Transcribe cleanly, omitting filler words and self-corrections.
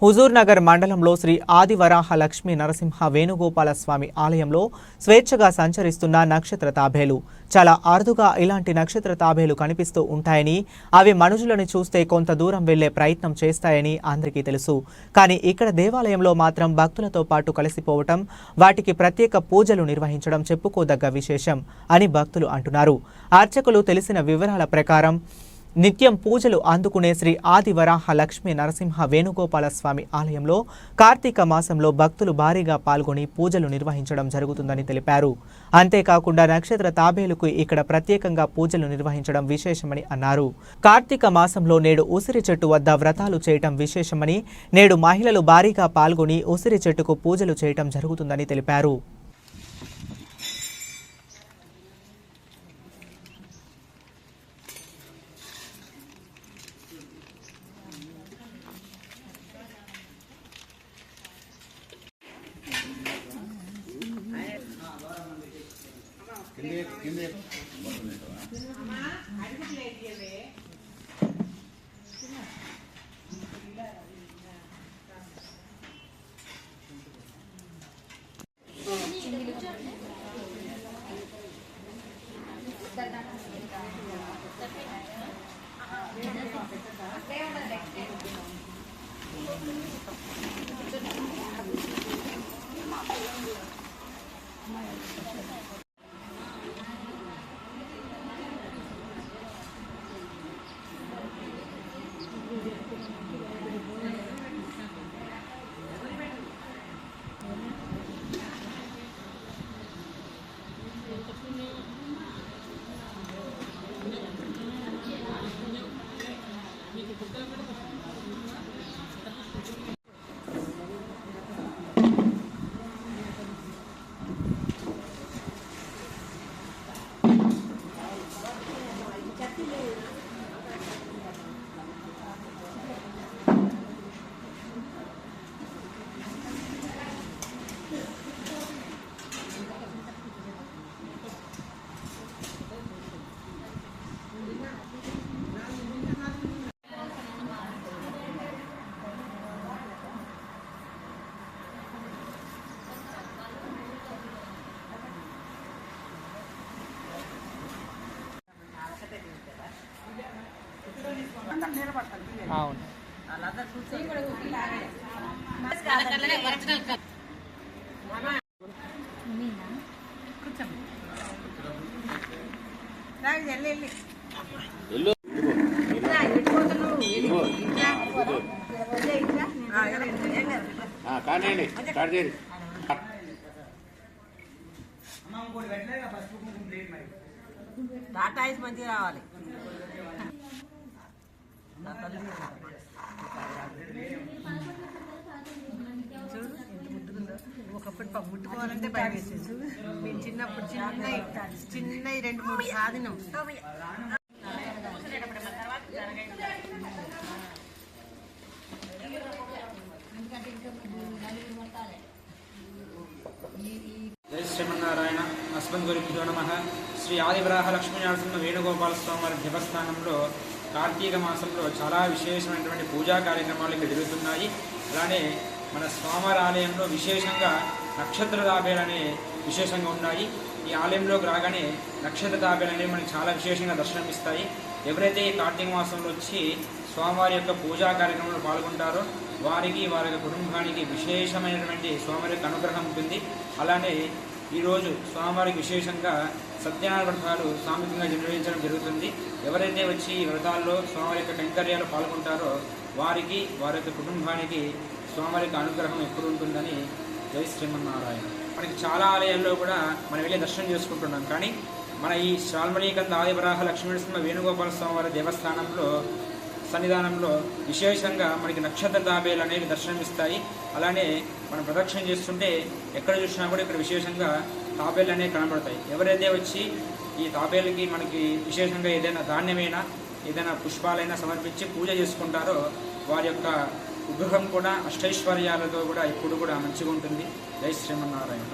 హుజూర్ నగర్ మండలంలో శ్రీ ఆదివరాహ లక్ష్మీ నరసింహ వేణుగోపాల స్వామి ఆలయంలో స్వేచ్ఛగా సంచరిస్తున్న నక్షత్ర తాబేలు. చాలా అరుదుగా ఇలాంటి నక్షత్ర తాబేలు కనిపిస్తూ ఉంటాయని, అవి మనుషులను చూస్తే కొంత దూరం వెళ్లే ప్రయత్నం చేస్తాయని అందరికీ తెలుసు. కానీ ఇక్కడ దేవాలయంలో మాత్రం భక్తులతో పాటు కలిసిపోవటం, వాటికి ప్రత్యేక పూజలు నిర్వహించడం చెప్పుకోదగ్గ విశేషం అని భక్తులు అంటున్నారు. అర్చకులు తెలిసిన వివరాల ప్రకారం నిత్యం పూజలు అందుకునే శ్రీ ఆదివరాహ లక్ష్మీ నరసింహ వేణుగోపాల స్వామి ఆలయంలో కార్తీక మాసంలో భక్తులు భారీగా పాల్గొని పూజలు నిర్వహించడం జరుగుతుందని తెలిపారు. అంతేకాకుండా నక్షత్ర తాబేలుకు ఇక్కడ ప్రత్యేకంగా పూజలు నిర్వహించడం విశేషమని అన్నారు. కార్తీక మాసంలో నేడు ఉసిరి చెట్టు వద్ద వ్రతాలు చేయటం విశేషమని, నేడు మహిళలు భారీగా పాల్గొని ఉసిరి చెట్టుకు పూజలు చేయటం జరుగుతుందని తెలిపారు. టాటా ఐస్ మంచిగా రావాలి. చూడు ఎంత ముట్టుకుందో. ఒకప్పుడు ముట్టుకోవాలంటే భయం వేసేది. మేము చిన్నప్పుడు చిన్న 2-3 సాధనం. జై శ్రీమన్నారాయణ. అస్మద్ గురుభ్యో నమః. శ్రీ ఆదివరాహ లక్ష్మీ నరసింహ వేణుగోపాల స్వామి వారి దేవస్థానంలో కార్తీక మాసంలో చాలా విశేషమైనటువంటి పూజా కార్యక్రమాలు ఇక్కడ జరుగుతున్నాయి. అలానే మన స్వామివారి ఆలయంలో విశేషంగా నక్షత్ర తాబేలు అనే విశేషంగా ఉన్నాయి. ఈ ఆలయంలోకి రాగానే నక్షత్ర తాబేలు అనేవి మనకి చాలా విశేషంగా దర్శనమిస్తాయి. ఎవరైతే ఈ కార్తీక మాసంలో వచ్చి స్వామివారి యొక్క పూజా కార్యక్రమంలో పాల్గొంటారో వారికి, వారి యొక్క కుటుంబానికి విశేషమైనటువంటి స్వామివారి యొక్క అనుగ్రహం ఉంటుంది. అలానే ఈరోజు స్వామివారికి విశేషంగా సత్యనారాయణ వ్రతాలు సామూహికంగా నిర్వహించడం జరుగుతుంది. ఎవరైతే వచ్చి ఈ వ్రతాల్లో స్వామివారి యొక్క కైంకర్యాలు పాల్గొంటారో వారికి, వారి యొక్క కుటుంబానికి స్వామివారి యొక్క అనుగ్రహం ఎప్పుడు ఉంటుందని జై శ్రీమన్నారాయణ. మనకి చాలా ఆలయాల్లో కూడా మనం వెళ్ళి దర్శనం చేసుకుంటున్నాం. కానీ మన ఈ శ్రాల్మణీకంద ఆదివరాహ లక్ష్మీనరసింహ వేణుగోపాల స్వామివారి దేవస్థానంలో సన్నిధానంలో విశేషంగా మనకి నక్షత్ర తాబేలు అనేవి దర్శనమిస్తాయి. అలానే మనం ప్రదక్షిణ చేస్తుంటే ఎక్కడ చూసినా కూడా ఇక్కడ విశేషంగా తాబేలు అనేవి కనబడతాయి. ఎవరైతే వచ్చి ఈ తాబేలుకి మనకి విశేషంగా ఏదైనా ధాన్యమైనా ఏదైనా పుష్పాలైనా సమర్పించి పూజ చేసుకుంటారో వారి యొక్క విగ్రహం కూడా అష్టైశ్వర్యాలతో కూడా ఇప్పుడు కూడా మంచిగా ఉంటుంది. జై శ్రీమన్నారాయణ.